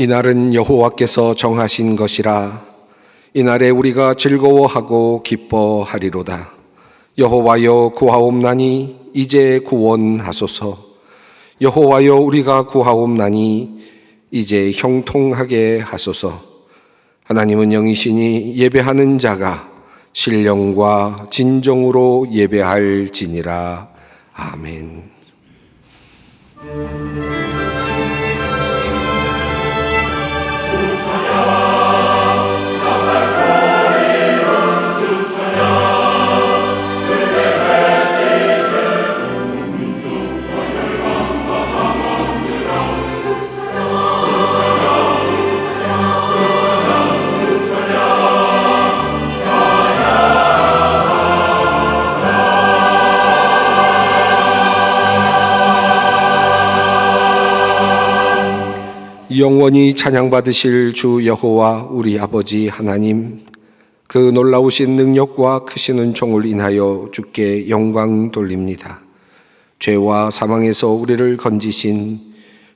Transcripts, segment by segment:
이날은 여호와께서 정하신 것이라. 이날에 우리가 즐거워하고 기뻐하리로다. 여호와여 구하옵나니 이제 구원하소서. 여호와여 우리가 구하옵나니 이제 형통하게 하소서. 하나님은 영이시니 예배하는 자가 신령과 진정으로 예배할지니라. 아멘. 영원히 찬양받으실 주 여호와 우리 아버지 하나님, 그 놀라우신 능력과 크신 은총을 인하여 주께 영광 돌립니다. 죄와 사망에서 우리를 건지신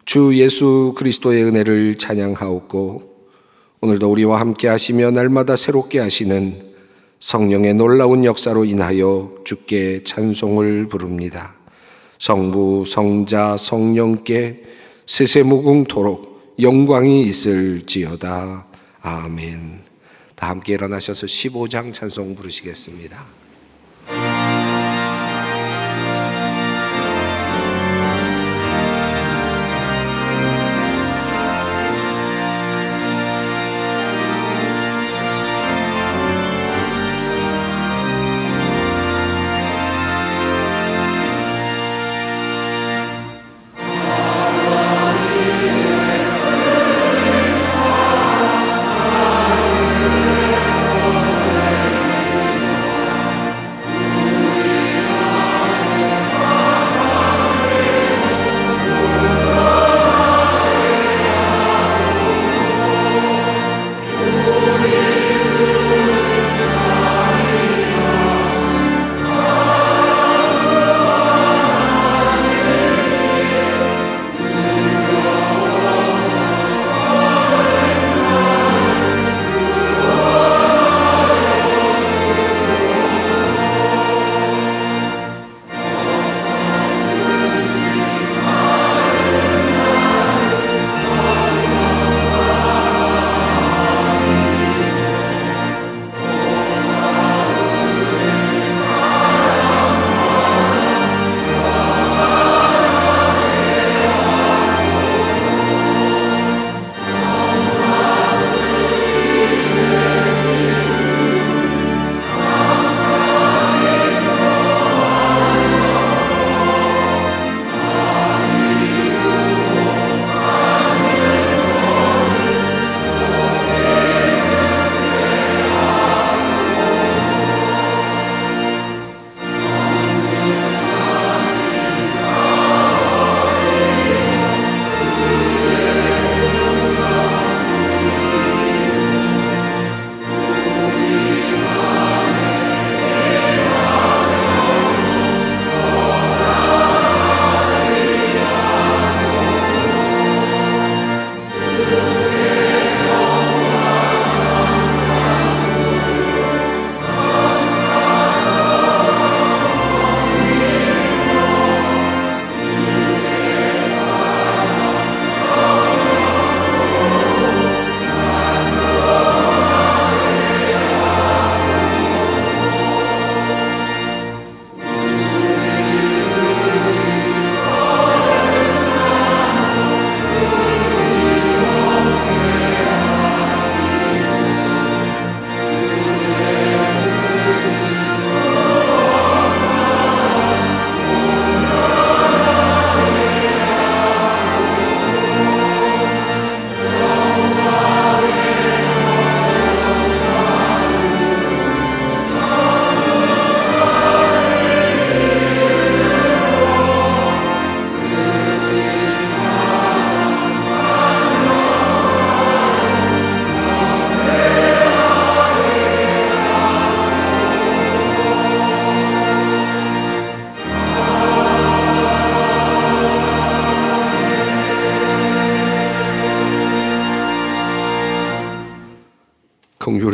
주 예수 그리스도의 은혜를 찬양하옵고, 오늘도 우리와 함께 하시며 날마다 새롭게 하시는 성령의 놀라운 역사로 인하여 주께 찬송을 부릅니다. 성부, 성자, 성령께 세세무궁토록 영광이 있을지어다. 아멘. 다 함께 일어나셔서 15장 찬송 부르시겠습니다.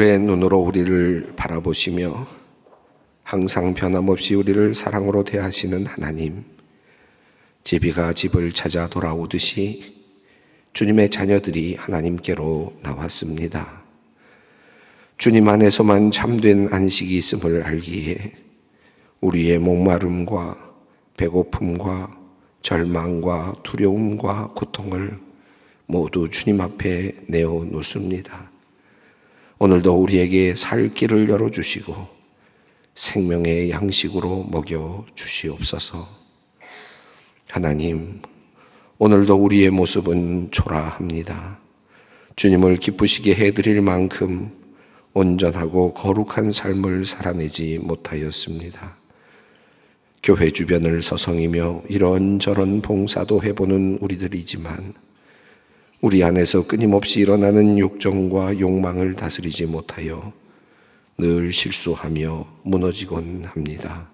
보혈의 눈으로 우리를 바라보시며 항상 변함없이 우리를 사랑으로 대하시는 하나님, 제비가 집을 찾아 돌아오듯이 주님의 자녀들이 하나님께로 나왔습니다. 주님 안에서만 참된 안식이 있음을 알기에 우리의 목마름과 배고픔과 절망과 두려움과 고통을 모두 주님 앞에 내어놓습니다. 오늘도 우리에게 살 길을 열어주시고 생명의 양식으로 먹여주시옵소서. 하나님, 오늘도 우리의 모습은 초라합니다. 주님을 기쁘시게 해드릴 만큼 온전하고 거룩한 삶을 살아내지 못하였습니다. 교회 주변을 서성이며 이런저런 봉사도 해보는 우리들이지만 우리 안에서 끊임없이 일어나는 욕정과 욕망을 다스리지 못하여 늘 실수하며 무너지곤 합니다.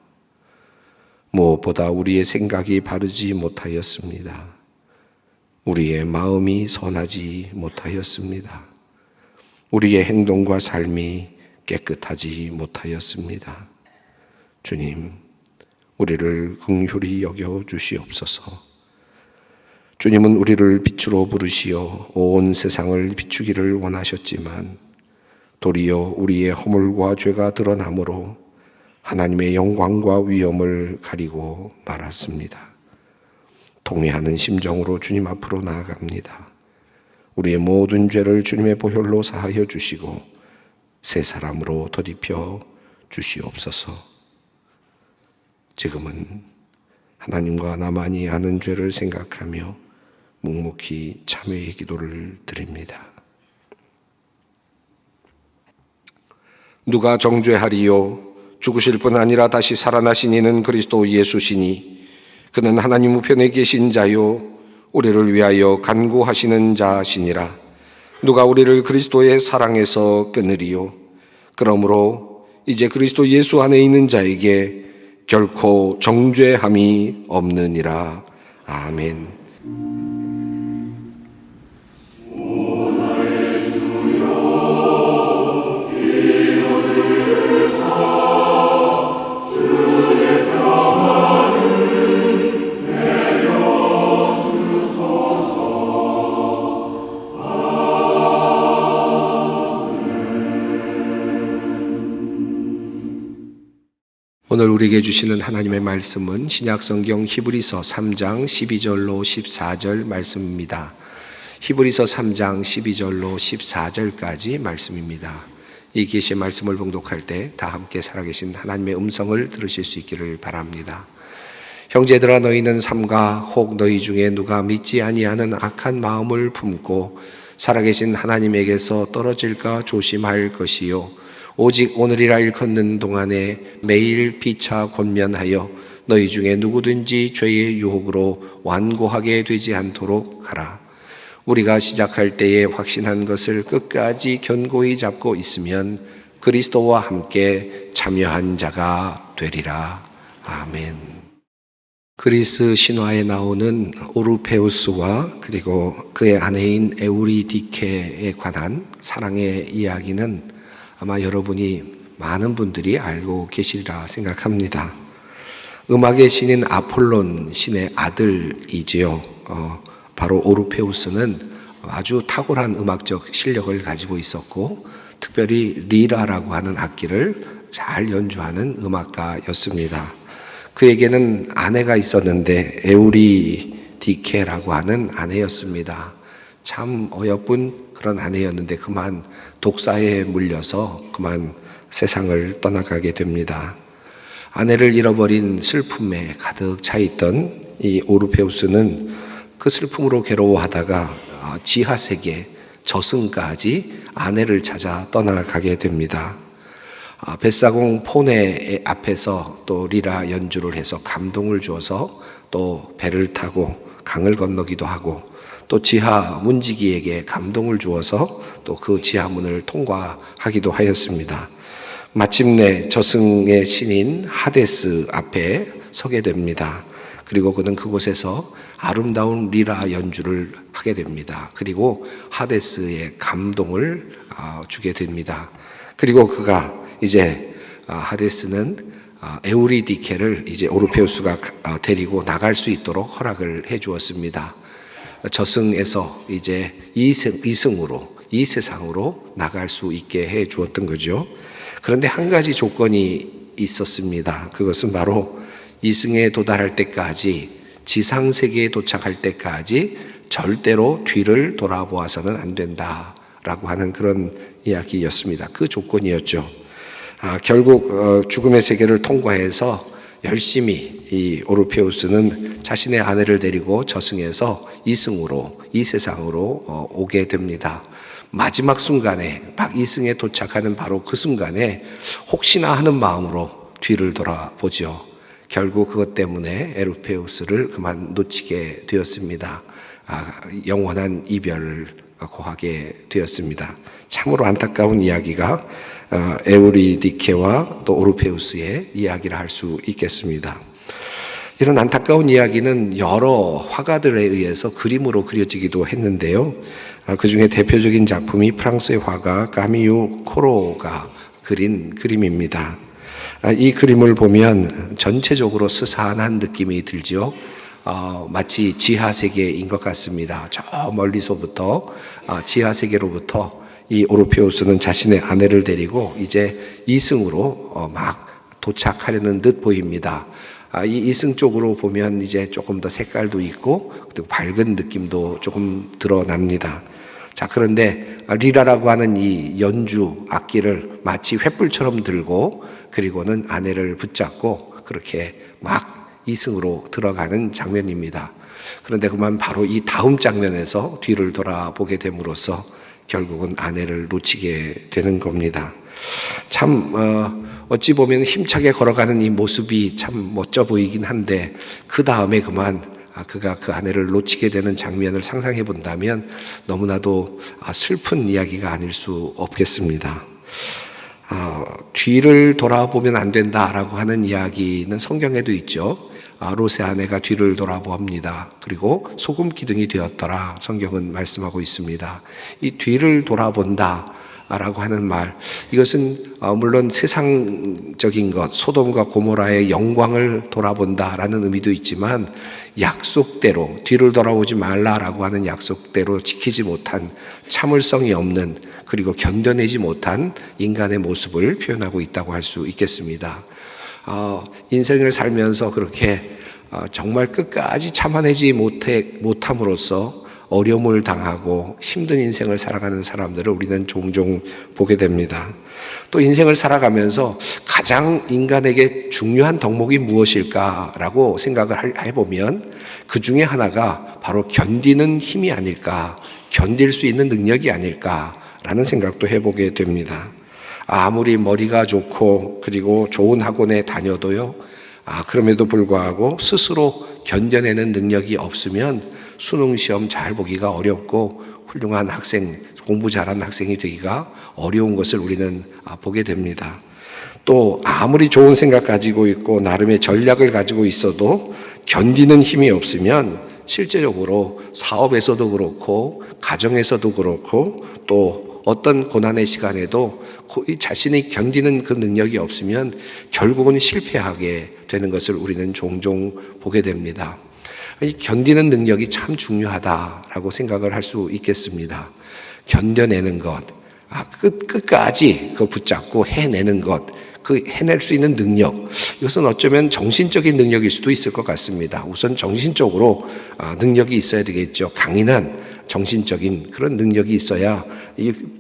무엇보다 우리의 생각이 바르지 못하였습니다. 우리의 마음이 선하지 못하였습니다. 우리의 행동과 삶이 깨끗하지 못하였습니다. 주님, 우리를 긍휼히 여겨 주시옵소서. 주님은 우리를 빛으로 부르시어 온 세상을 비추기를 원하셨지만 도리어 우리의 허물과 죄가 드러나므로 하나님의 영광과 위엄을 가리고 말았습니다. 통회하는 심정으로 주님 앞으로 나아갑니다. 우리의 모든 죄를 주님의 보혈로 사하여 주시고 새 사람으로 덧입혀 주시옵소서. 지금은 하나님과 나만이 아는 죄를 생각하며 묵묵히 참회의 기도를 드립니다. 누가 정죄하리요? 죽으실 뿐 아니라 다시 살아나신 이는 그리스도 예수시니 그는 하나님 우편에 계신 자요 우리를 위하여 간구하시는 자시니라. 누가 우리를 그리스도의 사랑에서 끊으리요? 그러므로 이제 그리스도 예수 안에 있는 자에게 결코 정죄함이 없느니라. 아멘. 오늘 우리에게 주시는 하나님의 말씀은 신약성경 히브리서 3장 12절로 14절 말씀입니다. 히브리서 3장 12절로 14절까지 말씀입니다. 이 계시의 말씀을 봉독할 때 다 함께 살아계신 하나님의 음성을 들으실 수 있기를 바랍니다. 형제들아, 너희는 삼가 혹 너희 중에 누가 믿지 아니하는 악한 마음을 품고 살아계신 하나님에게서 떨어질까 조심할 것이요 오직 오늘이라 일컫는 동안에 매일 피차 권면하여 너희 중에 누구든지 죄의 유혹으로 완고하게 되지 않도록 하라. 우리가 시작할 때에 확신한 것을 끝까지 견고히 잡고 있으면 그리스도와 함께 참여한 자가 되리라. 아멘. 그리스 신화에 나오는 오르페우스와 그리고 그의 아내인 에우리디케에 관한 사랑의 이야기는 아마 여러분이 많은 분들이 알고 계시리라 생각합니다. 음악의 신인 아폴론 신의 아들이지요. 바로 오르페우스는 아주 탁월한 음악적 실력을 가지고 있었고 특별히 리라라고 하는 악기를 잘 연주하는 음악가였습니다. 그에게는 아내가 있었는데 에우리디케라고 하는 아내였습니다. 참 어여쁜 그런 아내였는데 그만 독사에 물려서 그만 세상을 떠나가게 됩니다. 아내를 잃어버린 슬픔에 가득 차 있던 이 오르페우스는 그 슬픔으로 괴로워하다가 지하세계 저승까지 아내를 찾아 떠나가게 됩니다. 벳사공 포네 앞에서 또 리라 연주를 해서 감동을 주어서 또 배를 타고 강을 건너기도 하고 또 지하 문지기에게 감동을 주어서 또 그 지하문을 통과하기도 하였습니다. 마침내 저승의 신인 하데스 앞에 서게 됩니다. 그리고 그는 그곳에서 아름다운 리라 연주를 하게 됩니다. 그리고 하데스의 감동을 주게 됩니다. 그리고 그가 이제 하데스는 에우리디케를 이제 오르페우스가 데리고 나갈 수 있도록 허락을 해 주었습니다. 저승에서 이제 이승으로 이 세상으로 나갈 수 있게 해 주었던 거죠. 그런데 한 가지 조건이 있었습니다. 그것은 바로 이승에 도달할 때까지, 지상 세계에 도착할 때까지 절대로 뒤를 돌아보아서는 안 된다라고 하는 그런 이야기였습니다. 그 조건이었죠. 결국 죽음의 세계를 통과해서 열심히 이 오르페우스는 자신의 아내를 데리고 저승에서 이승으로, 이 세상으로 오게 됩니다. 마지막 순간에 막 이승에 도착하는 바로 그 순간에 혹시나 하는 마음으로 뒤를 돌아보죠. 결국 그것 때문에 오르페우스를 그만 놓치게 되었습니다. 영원한 이별을 고하게 되었습니다. 참으로 안타까운 이야기가 에우리디케와 또 오르페우스의 이야기를 할 수 있겠습니다. 이런 안타까운 이야기는 여러 화가들에 의해서 그림으로 그려지기도 했는데요. 그 중에 대표적인 작품이 프랑스의 화가 까미유 코로가 그린 그림입니다. 이 그림을 보면 전체적으로 스산한 느낌이 들죠. 마치 지하세계인 것 같습니다. 저 멀리서부터 지하세계로부터 이 오르페우스는 자신의 아내를 데리고 이제 이승으로 막 도착하려는 듯 보입니다. 이 이승 쪽으로 보면 이제 조금 더 색깔도 있고 그리고 밝은 느낌도 조금 드러납니다. 자, 그런데 리라라고 하는 이 연주 악기를 마치 횃불처럼 들고 그리고는 아내를 붙잡고 그렇게 막 이승으로 들어가는 장면입니다. 그런데 그만 바로 이 다음 장면에서 뒤를 돌아보게 됨으로써 결국은 아내를 놓치게 되는 겁니다. 참 어찌 보면 힘차게 걸어가는 이 모습이 참 멋져 보이긴 한데 그 다음에 그만 그가 그 아내를 놓치게 되는 장면을 상상해 본다면 너무나도 슬픈 이야기가 아닐 수 없겠습니다. 뒤를 돌아보면 안 된다라고 하는 이야기는 성경에도 있죠. 롯의 아내가 뒤를 돌아봅니다. 그리고 소금 기둥이 되었더라 성경은 말씀하고 있습니다. 이 뒤를 돌아본다 라고 하는 말, 이것은 물론 세상적인 것, 소돔과 고모라의 영광을 돌아본다라는 의미도 있지만 약속대로 뒤를 돌아보지 말라라고 하는 약속대로 지키지 못한 참을성이 없는 그리고 견뎌내지 못한 인간의 모습을 표현하고 있다고 할 수 있겠습니다. 인생을 살면서 그렇게 정말 끝까지 참아내지 못함으로써 어려움을 당하고 힘든 인생을 살아가는 사람들을 우리는 종종 보게 됩니다. 또 인생을 살아가면서 가장 인간에게 중요한 덕목이 무엇일까라고 생각을 해보면 그 중에 하나가 바로 견디는 힘이 아닐까, 견딜 수 있는 능력이 아닐까라는 생각도 해보게 됩니다. 아무리 머리가 좋고 그리고 좋은 학원에 다녀도요, 그럼에도 불구하고 스스로 견뎌내는 능력이 없으면 수능 시험 잘 보기가 어렵고 훌륭한 학생, 공부 잘하는 학생이 되기가 어려운 것을 우리는 보게 됩니다. 또 아무리 좋은 생각 가지고 있고 나름의 전략을 가지고 있어도 견디는 힘이 없으면 실제적으로 사업에서도 그렇고 가정에서도 그렇고 또 어떤 고난의 시간에도 자신이 견디는 그 능력이 없으면 결국은 실패하게 되는 것을 우리는 종종 보게 됩니다. 이 견디는 능력이 참 중요하다라고 생각을 할 수 있겠습니다. 견뎌내는 것, 끝까지 그 붙잡고 해내는 것, 그 해낼 수 있는 능력, 이것은 어쩌면 정신적인 능력일 수도 있을 것 같습니다. 우선 정신적으로 능력이 있어야 되겠죠. 강인한 정신적인 그런 능력이 있어야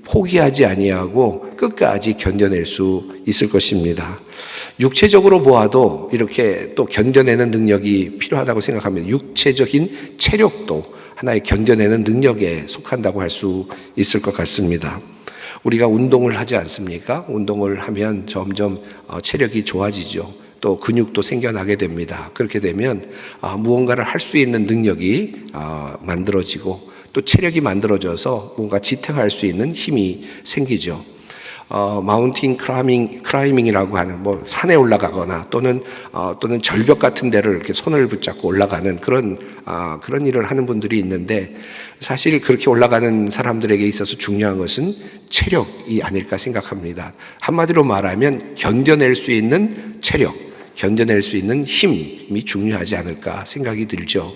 포기하지 아니하고 끝까지 견뎌낼 수 있을 것입니다. 육체적으로 보아도 이렇게 또 견뎌내는 능력이 필요하다고 생각하면 육체적인 체력도 하나의 견뎌내는 능력에 속한다고 할 수 있을 것 같습니다. 우리가 운동을 하지 않습니까? 운동을 하면 점점 체력이 좋아지죠. 또 근육도 생겨나게 됩니다. 그렇게 되면 무언가를 할 수 있는 능력이 만들어지고 또 체력이 만들어져서 뭔가 지탱할 수 있는 힘이 생기죠. 마운틴 클라이밍이라고 하는 산에 올라가거나 또는 절벽 같은 데를 이렇게 손을 붙잡고 올라가는 그런 일을 하는 분들이 있는데, 사실 그렇게 올라가는 사람들에게 있어서 중요한 것은 체력이 아닐까 생각합니다. 한마디로 말하면 견뎌낼 수 있는 체력, 견뎌낼 수 있는 힘이 중요하지 않을까 생각이 들죠.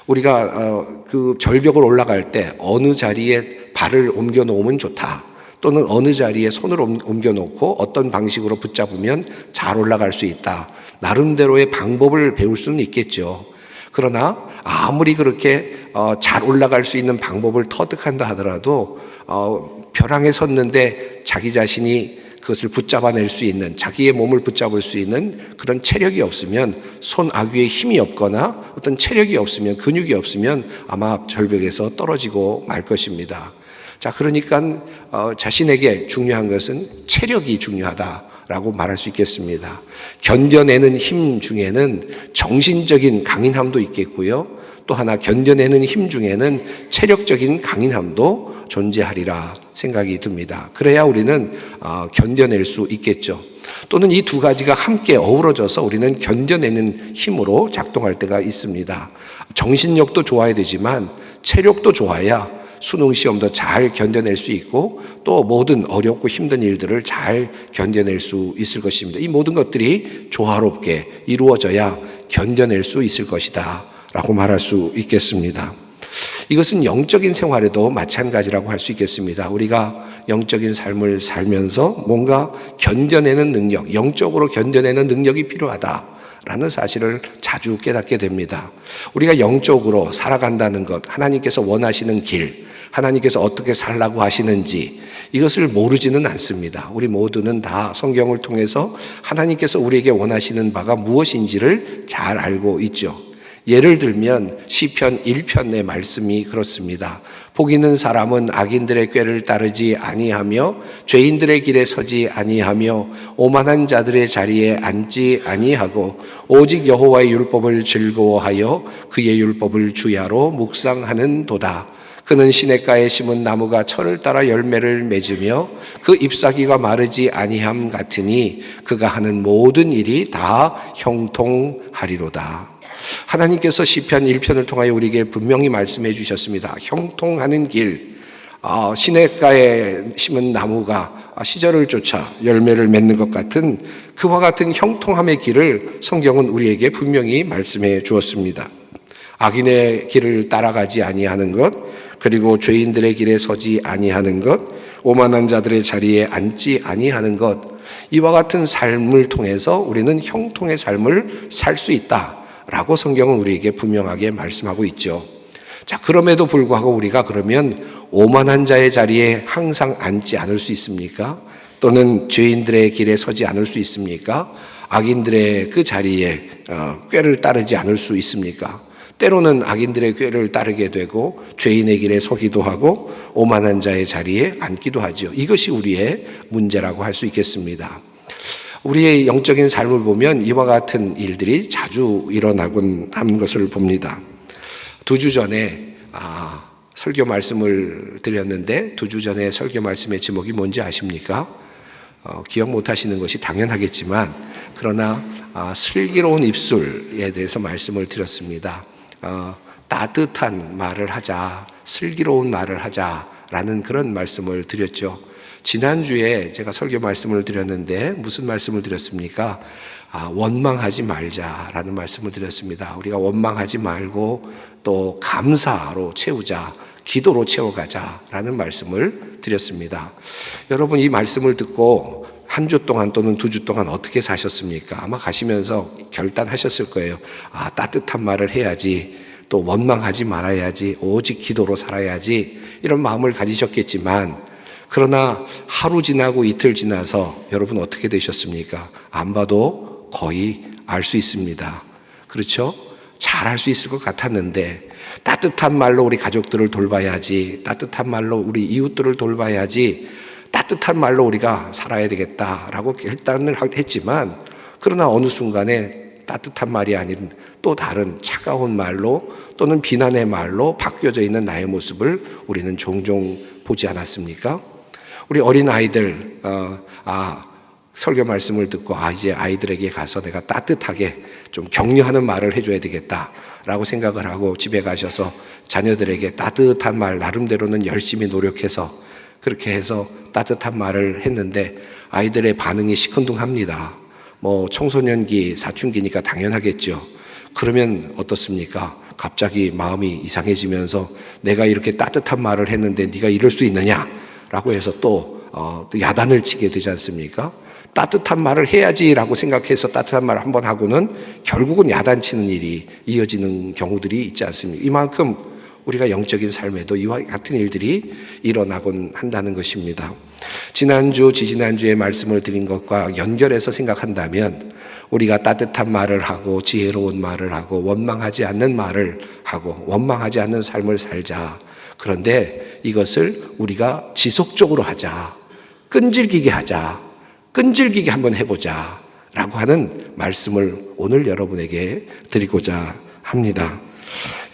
우리가 그 절벽을 올라갈 때 어느 자리에 발을 옮겨 놓으면 좋다, 또는 어느 자리에 손을 옮겨 놓고 어떤 방식으로 붙잡으면 잘 올라갈 수 있다, 나름대로의 방법을 배울 수는 있겠죠. 그러나 아무리 그렇게 잘 올라갈 수 있는 방법을 터득한다 하더라도 벼랑에 섰는데 자기 자신이 그것을 붙잡아낼 수 있는, 자기의 몸을 붙잡을 수 있는 그런 체력이 없으면, 손아귀에 힘이 없거나 어떤 체력이 없으면, 근육이 없으면 아마 절벽에서 떨어지고 말 것입니다. 자, 그러니까 자신에게 중요한 것은 체력이 중요하다라고 말할 수 있겠습니다. 견뎌내는 힘 중에는 정신적인 강인함도 있겠고요, 또 하나 견뎌내는 힘 중에는 체력적인 강인함도 존재하리라 생각이 듭니다. 그래야 우리는 견뎌낼 수 있겠죠. 또는 이 두 가지가 함께 어우러져서 우리는 견뎌내는 힘으로 작동할 때가 있습니다. 정신력도 좋아야 되지만 체력도 좋아야 수능 시험도 잘 견뎌낼 수 있고, 또 모든 어렵고 힘든 일들을 잘 견뎌낼 수 있을 것입니다. 이 모든 것들이 조화롭게 이루어져야 견뎌낼 수 있을 것이다 라고 말할 수 있겠습니다. 이것은 영적인 생활에도 마찬가지라고 할 수 있겠습니다. 우리가 영적인 삶을 살면서 뭔가 견뎌내는 능력, 영적으로 견뎌내는 능력이 필요하다라는 사실을 자주 깨닫게 됩니다. 우리가 영적으로 살아간다는 것, 하나님께서 원하시는 길, 하나님께서 어떻게 살라고 하시는지 이것을 모르지는 않습니다. 우리 모두는 다 성경을 통해서 하나님께서 우리에게 원하시는 바가 무엇인지를 잘 알고 있죠. 예를 들면 시편 1편의 말씀이 그렇습니다. 복 있는 사람은 악인들의 꾀를 따르지 아니하며 죄인들의 길에 서지 아니하며 오만한 자들의 자리에 앉지 아니하고 오직 여호와의 율법을 즐거워하여 그의 율법을 주야로 묵상하는 도다. 그는 시냇가에 심은 나무가 철을 따라 열매를 맺으며 그 잎사귀가 마르지 아니함 같으니 그가 하는 모든 일이 다 형통하리로다. 하나님께서 시편 1편을 통하여 우리에게 분명히 말씀해 주셨습니다. 형통하는 길, 시냇가에 심은 나무가 시절을 쫓아 열매를 맺는 것 같은 그와 같은 형통함의 길을 성경은 우리에게 분명히 말씀해 주었습니다. 악인의 길을 따라가지 아니하는 것, 그리고 죄인들의 길에 서지 아니하는 것, 오만한 자들의 자리에 앉지 아니하는 것, 이와 같은 삶을 통해서 우리는 형통의 삶을 살 수 있다라고 성경은 우리에게 분명하게 말씀하고 있죠. 자, 그럼에도 불구하고 우리가 그러면 오만한 자의 자리에 항상 앉지 않을 수 있습니까? 또는 죄인들의 길에 서지 않을 수 있습니까? 악인들의 그 자리에 꾀를 따르지 않을 수 있습니까? 때로는 악인들의 꾀를 따르게 되고 죄인의 길에 서기도 하고 오만한 자의 자리에 앉기도 하죠. 이것이 우리의 문제라고 할 수 있겠습니다. 우리의 영적인 삶을 보면 이와 같은 일들이 자주 일어나곤 하는 것을 봅니다. 2주 전에 설교 말씀을 드렸는데 2주 전에 설교 말씀의 제목이 뭔지 아십니까? 기억 못하시는 것이 당연하겠지만 그러나 슬기로운 입술에 대해서 말씀을 드렸습니다. 따뜻한 말을 하자, 슬기로운 말을 하자라는 그런 말씀을 드렸죠. 지난주에 제가 설교 말씀을 드렸는데 무슨 말씀을 드렸습니까? 원망하지 말자라는 말씀을 드렸습니다. 우리가 원망하지 말고 또 감사로 채우자, 기도로 채워가자라는 말씀을 드렸습니다. 여러분, 이 말씀을 듣고 한 주 동안 또는 2주 동안 어떻게 사셨습니까? 아마 가시면서 결단하셨을 거예요. 따뜻한 말을 해야지, 또 원망하지 말아야지, 오직 기도로 살아야지, 이런 마음을 가지셨겠지만 그러나 하루 지나고 이틀 지나서 여러분 어떻게 되셨습니까? 안 봐도 거의 알 수 있습니다. 그렇죠? 잘 알 수 있을 것 같았는데 따뜻한 말로 우리 가족들을 돌봐야지, 따뜻한 말로 우리 이웃들을 돌봐야지, 따뜻한 말로 우리가 살아야 되겠다라고 결단을 했지만 그러나 어느 순간에 따뜻한 말이 아닌 또 다른 차가운 말로 또는 비난의 말로 바뀌어져 있는 나의 모습을 우리는 종종 보지 않았습니까? 우리 어린 아이들 설교 말씀을 듣고 이제 아이들에게 가서 내가 따뜻하게 좀 격려하는 말을 해줘야 되겠다라고 생각을 하고 집에 가셔서 자녀들에게 따뜻한 말 나름대로는 열심히 노력해서 그렇게 해서 따뜻한 말을 했는데 아이들의 반응이 시큰둥합니다. 청소년기, 사춘기니까 당연하겠죠. 그러면 어떻습니까? 갑자기 마음이 이상해지면서 내가 이렇게 따뜻한 말을 했는데 네가 이럴 수 있느냐라고 해서 또 야단을 치게 되지 않습니까? 따뜻한 말을 해야지라고 생각해서 따뜻한 말을 한번 하고는 결국은 야단치는 일이 이어지는 경우들이 있지 않습니까? 이만큼 우리가 영적인 삶에도 이와 같은 일들이 일어나곤 한다는 것입니다. 지난주, 지지난주에 말씀을 드린 것과 연결해서 생각한다면 우리가 따뜻한 말을 하고 지혜로운 말을 하고 원망하지 않는 말을 하고 원망하지 않는 삶을 살자. 그런데 이것을 우리가 지속적으로 하자. 끈질기게 하자. 끈질기게 한번 해보자 라고 하는 말씀을 오늘 여러분에게 드리고자 합니다.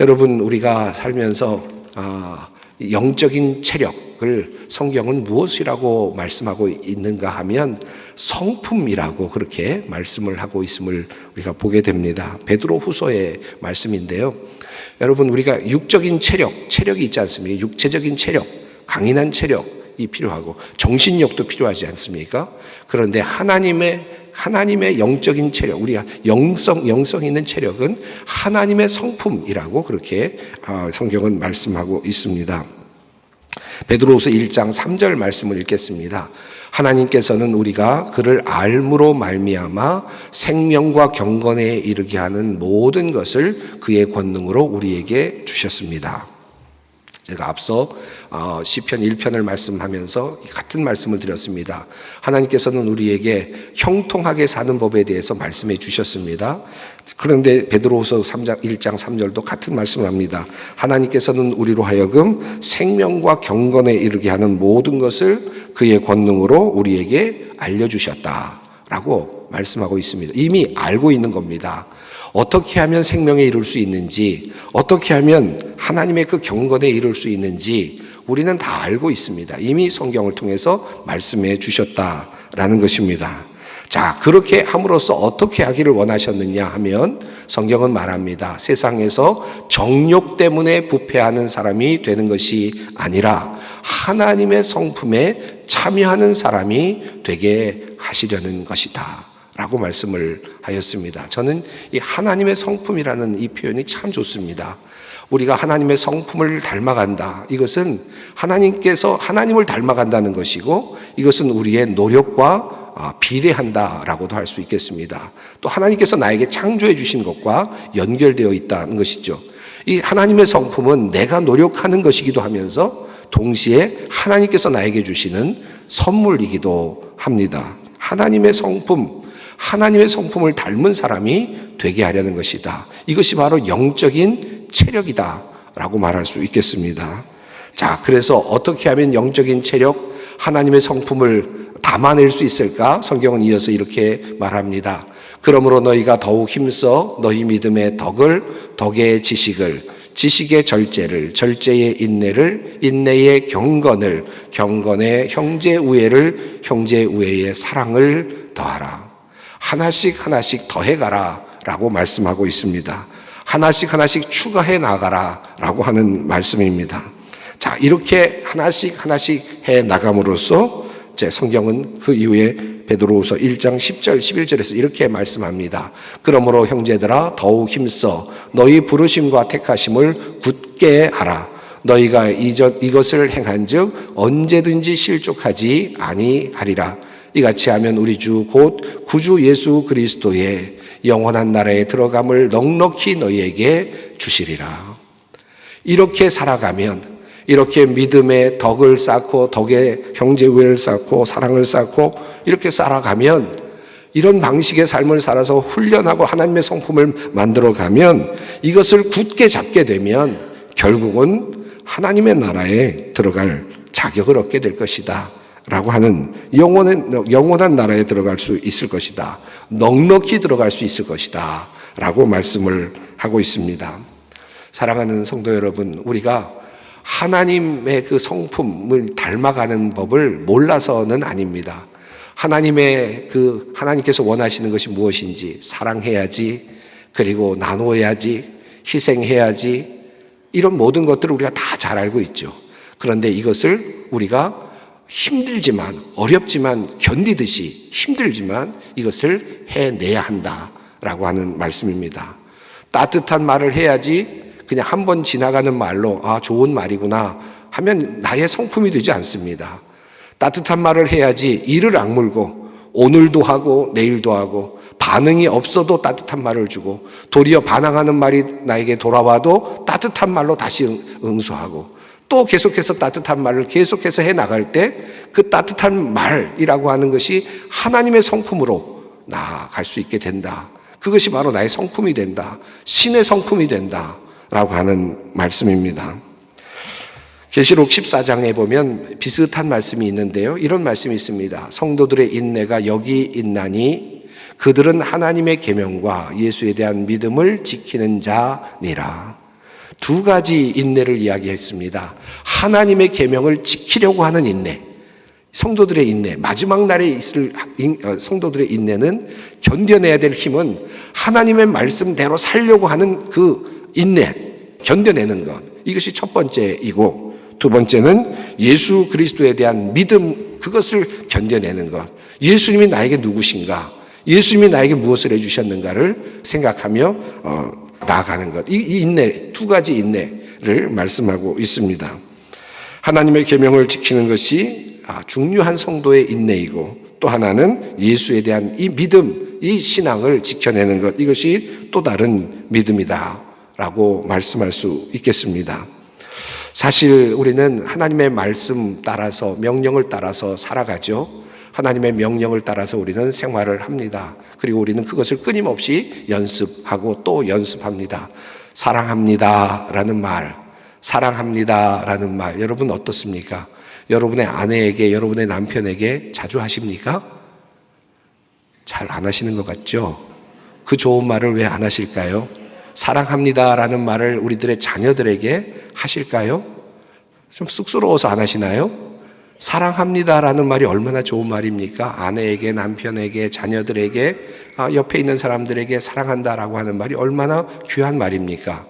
여러분, 우리가 살면서 영적인 체력을 성경은 무엇이라고 말씀하고 있는가 하면 성품이라고 그렇게 말씀을 하고 있음을 우리가 보게 됩니다. 베드로 후서의 말씀인데요. 여러분, 우리가 육적인 체력이 있지 않습니까? 육체적인 체력, 강인한 체력 이 필요하고 정신력도 필요하지 않습니까? 그런데 하나님의 영적인 체력, 우리가 영성 있는 체력은 하나님의 성품이라고 그렇게 성경은 말씀하고 있습니다. 베드로후서 1장 3절 말씀을 읽겠습니다. 하나님께서는 우리가 그를 알므로 말미암아 생명과 경건에 이르게 하는 모든 것을 그의 권능으로 우리에게 주셨습니다. 제가 앞서 시편 1편을 말씀하면서 같은 말씀을 드렸습니다. 하나님께서는 우리에게 형통하게 사는 법에 대해서 말씀해 주셨습니다. 그런데 베드로후서 1장 3절도 같은 말씀을 합니다. 하나님께서는 우리로 하여금 생명과 경건에 이르게 하는 모든 것을 그의 권능으로 우리에게 알려주셨다라고 말씀하고 있습니다. 이미 알고 있는 겁니다. 어떻게 하면 생명에 이룰 수 있는지, 어떻게 하면 하나님의 그 경건에 이룰 수 있는지 우리는 다 알고 있습니다. 이미 성경을 통해서 말씀해 주셨다라는 것입니다. 자, 그렇게 함으로써 어떻게 하기를 원하셨느냐 하면 성경은 말합니다. 세상에서 정욕 때문에 부패하는 사람이 되는 것이 아니라 하나님의 성품에 참여하는 사람이 되게 하시려는 것이다 라고 말씀을 하였습니다. 저는 이 하나님의 성품이라는 이 표현이 참 좋습니다. 우리가 하나님의 성품을 닮아간다. 이것은 하나님께서 하나님을 닮아간다는 것이고 이것은 우리의 노력과 비례한다라고도 할 수 있겠습니다. 또 하나님께서 나에게 창조해 주신 것과 연결되어 있다는 것이죠. 이 하나님의 성품은 내가 노력하는 것이기도 하면서 동시에 하나님께서 나에게 주시는 선물이기도 합니다. 하나님의 성품을 닮은 사람이 되게 하려는 것이다. 이것이 바로 영적인 체력이다라고 말할 수 있겠습니다. 자, 그래서 어떻게 하면 영적인 체력, 하나님의 성품을 담아낼 수 있을까? 성경은 이어서 이렇게 말합니다. 그러므로 너희가 더욱 힘써 너희 믿음의 덕을, 덕의 지식을, 지식의 절제를, 절제의 인내를, 인내의 경건을, 경건의 형제 우애를, 형제 우애의 사랑을 더하라. 하나씩 더해가라 라고 말씀하고 있습니다. 하나씩 추가해 나가라 라고 하는 말씀입니다. 자, 이렇게 하나씩 해 나감으로써 제 성경은 그 이후에 베드로후서 1장 10절 11절에서 이렇게 말씀합니다. 그러므로 형제들아 더욱 힘써 너희 부르심과 택하심을 굳게 하라. 너희가 이것을 행한즉 언제든지 실족하지 아니하리라. 이같이 하면 우리 주 곧 구주 예수 그리스도의 영원한 나라에 들어감을 넉넉히 너희에게 주시리라. 이렇게 살아가면, 이렇게 믿음의 덕을 쌓고 덕의 형제 우애를 쌓고 사랑을 쌓고 이렇게 살아가면, 이런 방식의 삶을 살아서 훈련하고 하나님의 성품을 만들어가면, 이것을 굳게 잡게 되면 결국은 하나님의 나라에 들어갈 자격을 얻게 될 것이다 라고 하는, 영원한 나라에 들어갈 수 있을 것이다, 넉넉히 들어갈 수 있을 것이다 라고 말씀을 하고 있습니다. 사랑하는 성도 여러분, 우리가 하나님의 그 성품을 닮아가는 법을 몰라서는 아닙니다. 하나님께서 원하시는 것이 무엇인지 사랑해야지, 그리고 나눠야지, 희생해야지, 이런 모든 것들을 우리가 다 잘 알고 있죠. 그런데 이것을 우리가 힘들지만, 어렵지만, 견디듯이 힘들지만 이것을 해내야 한다라고 하는 말씀입니다. 따뜻한 말을 해야지 그냥 한 번 지나가는 말로 좋은 말이구나 하면 나의 성품이 되지 않습니다. 따뜻한 말을 해야지 이를 악물고 오늘도 하고 내일도 하고, 반응이 없어도 따뜻한 말을 주고, 도리어 반항하는 말이 나에게 돌아와도 따뜻한 말로 다시 응수하고, 또 계속해서 따뜻한 말을 계속해서 해나갈 때 그 따뜻한 말이라고 하는 것이 하나님의 성품으로 나아갈 수 있게 된다. 그것이 바로 나의 성품이 된다. 신의 성품이 된다 라고 하는 말씀입니다. 계시록 14장에 보면 비슷한 말씀이 있는데요, 이런 말씀이 있습니다. 성도들의 인내가 여기 있나니 그들은 하나님의 계명과 예수에 대한 믿음을 지키는 자니라. 두 가지 인내를 이야기했습니다. 하나님의 계명을 지키려고 하는 인내, 성도들의 인내, 마지막 날에 있을 성도들의 인내는, 견뎌내야 될 힘은 하나님의 말씀대로 살려고 하는 그 인내, 견뎌내는 것, 이것이 첫 번째이고, 두 번째는 예수 그리스도에 대한 믿음, 그것을 견뎌내는 것. 예수님이 나에게 누구신가, 예수님이 나에게 무엇을 해주셨는가를 생각하며 나아가는 것. 이 인내, 두 가지 인내를 말씀하고 있습니다. 하나님의 계명을 지키는 것이 중요한 성도의 인내이고, 또 하나는 예수에 대한 이 믿음, 이 신앙을 지켜내는 것, 이것이 또 다른 믿음이다 라고 말씀할 수 있겠습니다. 사실 우리는 하나님의 말씀 따라서, 명령을 따라서 살아가죠. 하나님의 명령을 따라서 우리는 생활을 합니다. 그리고 우리는 그것을 끊임없이 연습하고 또 연습합니다. 사랑합니다라는 말, 사랑합니다라는 말, 여러분 어떻습니까? 여러분의 아내에게, 여러분의 남편에게 자주 하십니까? 잘 안 하시는 것 같죠? 그 좋은 말을 왜 안 하실까요? 사랑합니다라는 말을 우리들의 자녀들에게 하실까요? 좀 쑥스러워서 안 하시나요? 사랑합니다라는 말이 얼마나 좋은 말입니까? 아내에게, 남편에게, 자녀들에게, 옆에 있는 사람들에게 사랑한다라고 하는 말이 얼마나 귀한 말입니까?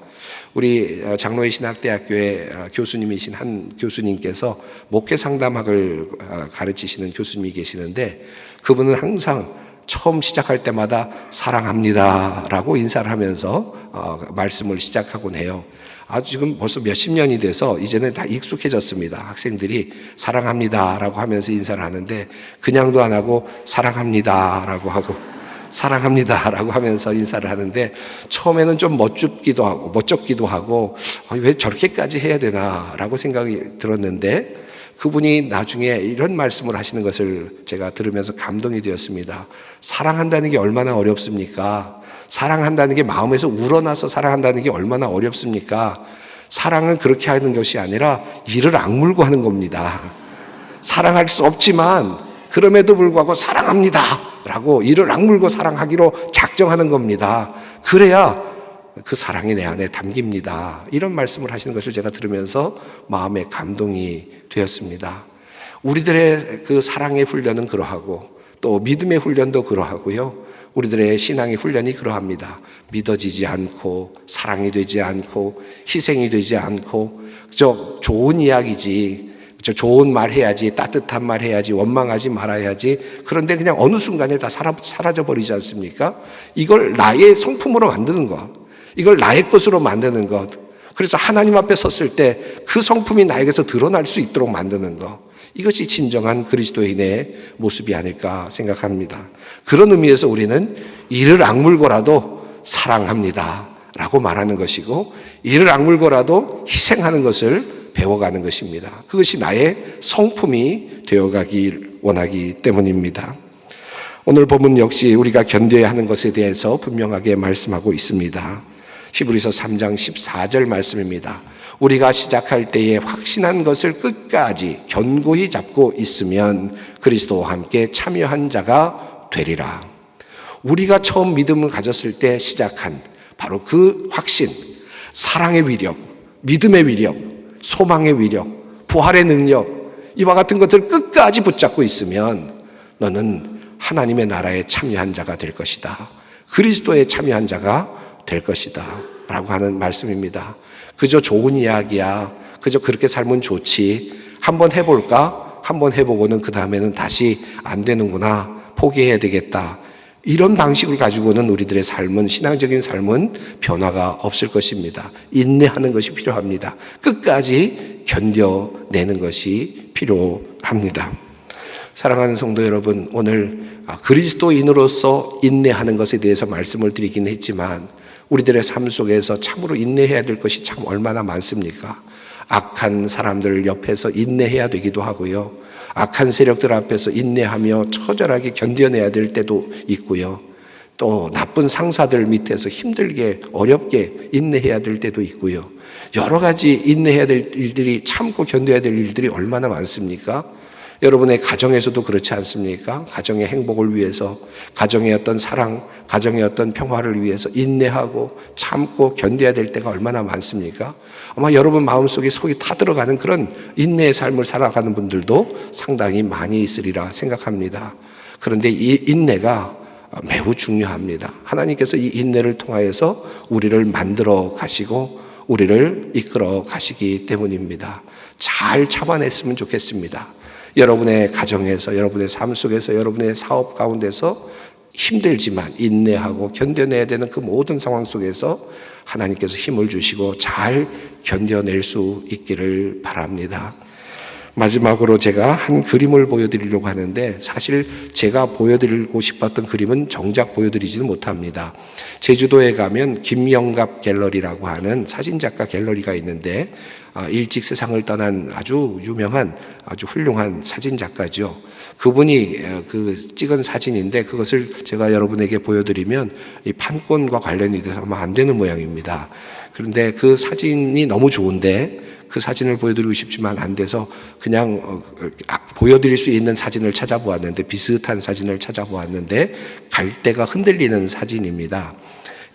우리 장로회 신학대학교의 교수님이신 한 교수님께서 목회 상담학을 가르치시는 교수님이 계시는데, 그분은 항상 처음 시작할 때마다 사랑합니다라고 인사를 하면서 말씀을 시작하곤 해요. 지금 벌써 몇십 년이 돼서 이제는 다 익숙해졌습니다. 학생들이 사랑합니다라고 하면서 인사를 하는데, 그냥도 안 하고 사랑합니다라고 하고 사랑합니다라고 하면서 인사를 하는데, 처음에는 좀 멋쩍기도 하고 왜 저렇게까지 해야 되나라고 생각이 들었는데, 그분이 나중에 이런 말씀을 하시는 것을 제가 들으면서 감동이 되었습니다. 사랑한다는 게 얼마나 어렵습니까? 사랑한다는 게 마음에서 우러나서 사랑한다는 게 얼마나 어렵습니까? 사랑은 그렇게 하는 것이 아니라 이를 악물고 하는 겁니다. 사랑할 수 없지만 그럼에도 불구하고 사랑합니다 라고 이를 악물고 사랑하기로 작정하는 겁니다. 그래야 그 사랑이 내 안에 담깁니다. 이런 말씀을 하시는 것을 제가 들으면서 마음에 감동이 되었습니다. 우리들의 그 사랑의 훈련은 그러하고, 또 믿음의 훈련도 그러하고요, 우리들의 신앙의 훈련이 그러합니다. 믿어지지 않고, 사랑이 되지 않고, 희생이 되지 않고, 좋은 이야기지, 좋은 말 해야지, 따뜻한 말 해야지, 원망하지 말아야지, 그런데 그냥 어느 순간에 다 사라져 버리지 않습니까? 이걸 나의 성품으로 만드는 것, 이걸 나의 것으로 만드는 것, 그래서 하나님 앞에 섰을 때 그 성품이 나에게서 드러날 수 있도록 만드는 것, 이것이 진정한 그리스도인의 모습이 아닐까 생각합니다. 그런 의미에서 우리는 이를 악물고라도 사랑합니다 라고 말하는 것이고, 이를 악물고라도 희생하는 것을 배워가는 것입니다. 그것이 나의 성품이 되어가길 원하기 때문입니다. 오늘 본문 역시 우리가 견뎌야 하는 것에 대해서 분명하게 말씀하고 있습니다. 히브리서 3장 14절 말씀입니다. 우리가 시작할 때에 확신한 것을 끝까지 견고히 잡고 있으면 그리스도와 함께 참여한 자가 되리라. 우리가 처음 믿음을 가졌을 때 시작한 바로 그 확신, 사랑의 위력, 믿음의 위력, 소망의 위력, 부활의 능력, 이와 같은 것들을 끝까지 붙잡고 있으면 너는 하나님의 나라에 참여한 자가 될 것이다. 그리스도에 참여한 자가 될 것이다. 라고 하는 말씀입니다. 그저 좋은 이야기야. 그저 그렇게 살면 좋지. 한번 해볼까? 한번 해보고는 그 다음에는 다시 안 되는구나. 포기해야 되겠다. 이런 방식을 가지고는 우리들의 삶은, 신앙적인 삶은 변화가 없을 것입니다. 인내하는 것이 필요합니다. 끝까지 견뎌내는 것이 필요합니다. 사랑하는 성도 여러분, 오늘 그리스도인으로서 인내하는 것에 대해서 말씀을 드리긴 했지만 우리들의 삶 속에서 참으로 인내해야 될 것이 참 얼마나 많습니까? 악한 사람들 옆에서 인내해야 되기도 하고요. 악한 세력들 앞에서 인내하며 처절하게 견뎌내야 될 때도 있고요. 또 나쁜 상사들 밑에서 힘들게 어렵게 인내해야 될 때도 있고요. 여러 가지 인내해야 될 일들이, 참고 견뎌야 될 일들이 얼마나 많습니까? 여러분의 가정에서도 그렇지 않습니까? 가정의 행복을 위해서, 가정의 어떤 사랑, 가정의 어떤 평화를 위해서 인내하고 참고 견뎌야 될 때가 얼마나 많습니까? 아마 여러분 마음속에 속이 타들어가는 그런 인내의 삶을 살아가는 분들도 상당히 많이 있으리라 생각합니다. 그런데 이 인내가 매우 중요합니다. 하나님께서 이 인내를 통하여서 우리를 만들어 가시고 우리를 이끌어 가시기 때문입니다. 잘 참아냈으면 좋겠습니다. 여러분의 가정에서, 여러분의 삶 속에서, 여러분의 사업 가운데서 힘들지만 인내하고 견뎌내야 되는 그 모든 상황 속에서 하나님께서 힘을 주시고 잘 견뎌낼 수 있기를 바랍니다. 마지막으로 제가 한 그림을 보여드리려고 하는데 사실 제가 보여드리고 싶었던 그림은 정작 보여드리지는 못합니다. 제주도에 가면 김영갑 갤러리라고 하는 사진작가 갤러리가 있는데 일찍 세상을 떠난 아주 유명한 아주 훌륭한 사진작가죠. 그분이 그 찍은 사진인데 그것을 제가 여러분에게 보여드리면 이 판권과 관련이 돼서 아마 안 되는 모양입니다. 그런데 그 사진이 너무 좋은데 그 사진을 보여드리고 싶지만 안 돼서 그냥 보여드릴 수 있는 사진을 찾아보았는데 비슷한 사진을 찾아보았는데 갈대가 흔들리는 사진입니다.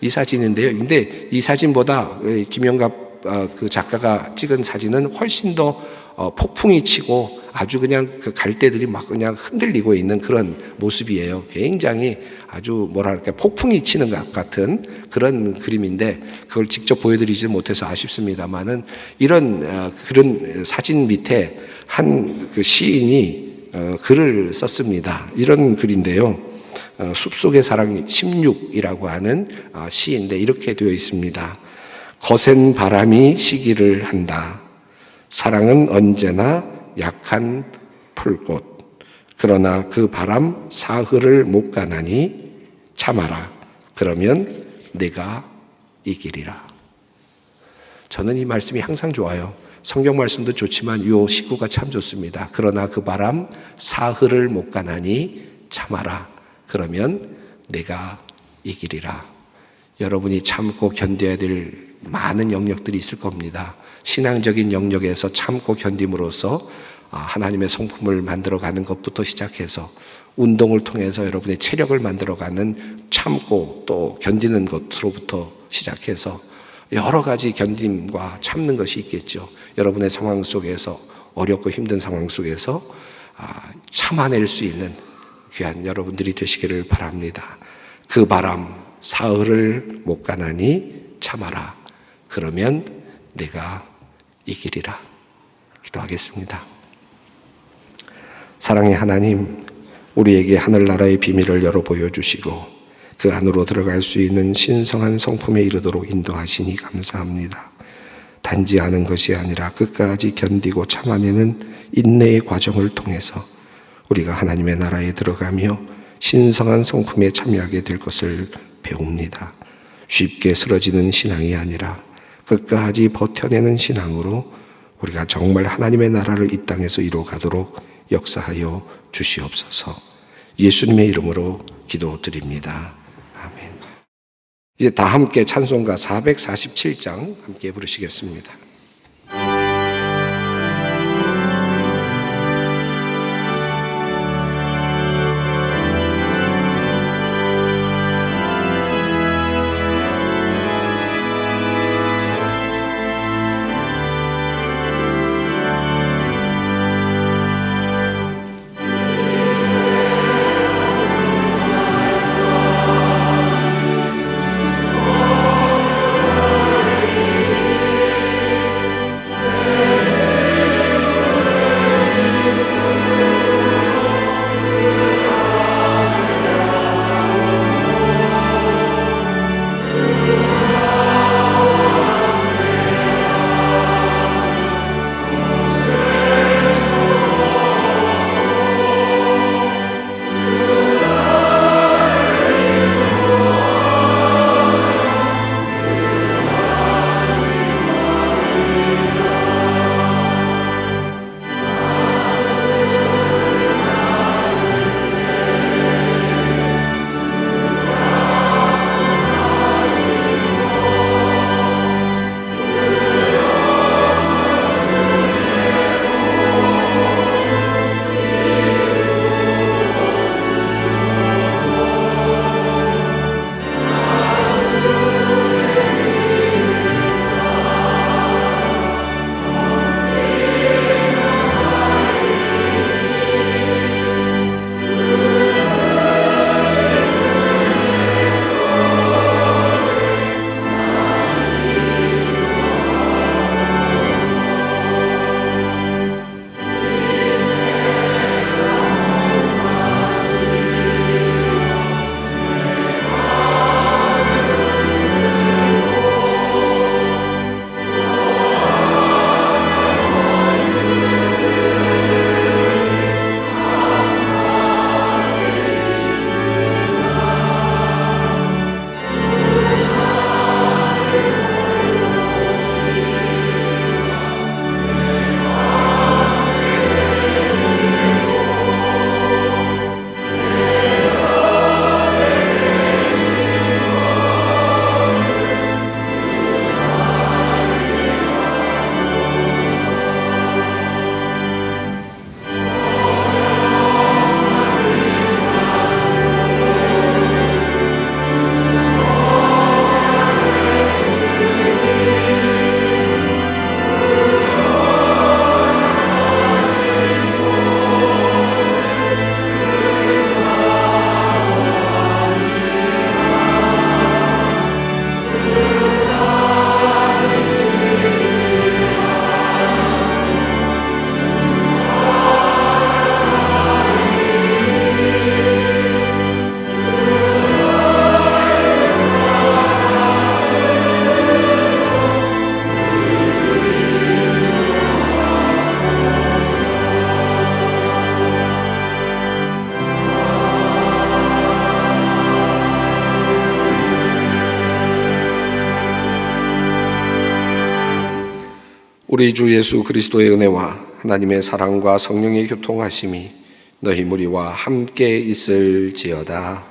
이 사진인데요. 근데 이 사진보다 김영갑 그 작가가 찍은 사진은 훨씬 더 폭풍이 치고 아주 그냥 그 갈대들이 막 그냥 흔들리고 있는 그런 모습이에요. 굉장히 아주 뭐랄까 폭풍이 치는 것 같은 그런 그림인데 그걸 직접 보여드리지 못해서 아쉽습니다만은 이런 그런 사진 밑에 한 그 시인이 글을 썼습니다. 이런 글인데요. 숲속의 사랑 16이라고 하는 시인데 이렇게 되어 있습니다. 거센 바람이 시기를 한다. 사랑은 언제나 약한 풀꽃. 그러나 그 바람 사흘을 못 가나니 참아라. 그러면 내가 이기리라. 저는 이 말씀이 항상 좋아요. 성경 말씀도 좋지만 이 시구가 참 좋습니다. 그러나 그 바람 사흘을 못 가나니 참아라. 그러면 내가 이기리라. 여러분이 참고 견뎌야 될 많은 영역들이 있을 겁니다. 신앙적인 영역에서 참고 견딤으로써 하나님의 성품을 만들어가는 것부터 시작해서 운동을 통해서 여러분의 체력을 만들어가는 참고 또 견디는 것으로부터 시작해서 여러 가지 견딤과 참는 것이 있겠죠. 여러분의 상황 속에서 어렵고 힘든 상황 속에서 참아낼 수 있는 귀한 여러분들이 되시기를 바랍니다. 그 바람 사흘을 못 가나니 참아라. 그러면 내가 이기리라. 기도하겠습니다. 사랑의 하나님, 우리에게 하늘나라의 비밀을 열어 보여주시고 그 안으로 들어갈 수 있는 신성한 성품에 이르도록 인도하시니 감사합니다. 단지 아는 것이 아니라 끝까지 견디고 참아내는 인내의 과정을 통해서 우리가 하나님의 나라에 들어가며 신성한 성품에 참여하게 될 것을 배웁니다. 쉽게 쓰러지는 신앙이 아니라 끝까지 버텨내는 신앙으로 우리가 정말 하나님의 나라를 이 땅에서 이루어가도록 역사하여 주시옵소서. 예수님의 이름으로 기도드립니다. 아멘. 이제 다 함께 찬송가 447장 함께 부르시겠습니다. 우리 주 예수 그리스도의 은혜와 하나님의 사랑과 성령의 교통하심이 너희 무리와 함께 있을지어다.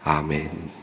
아멘.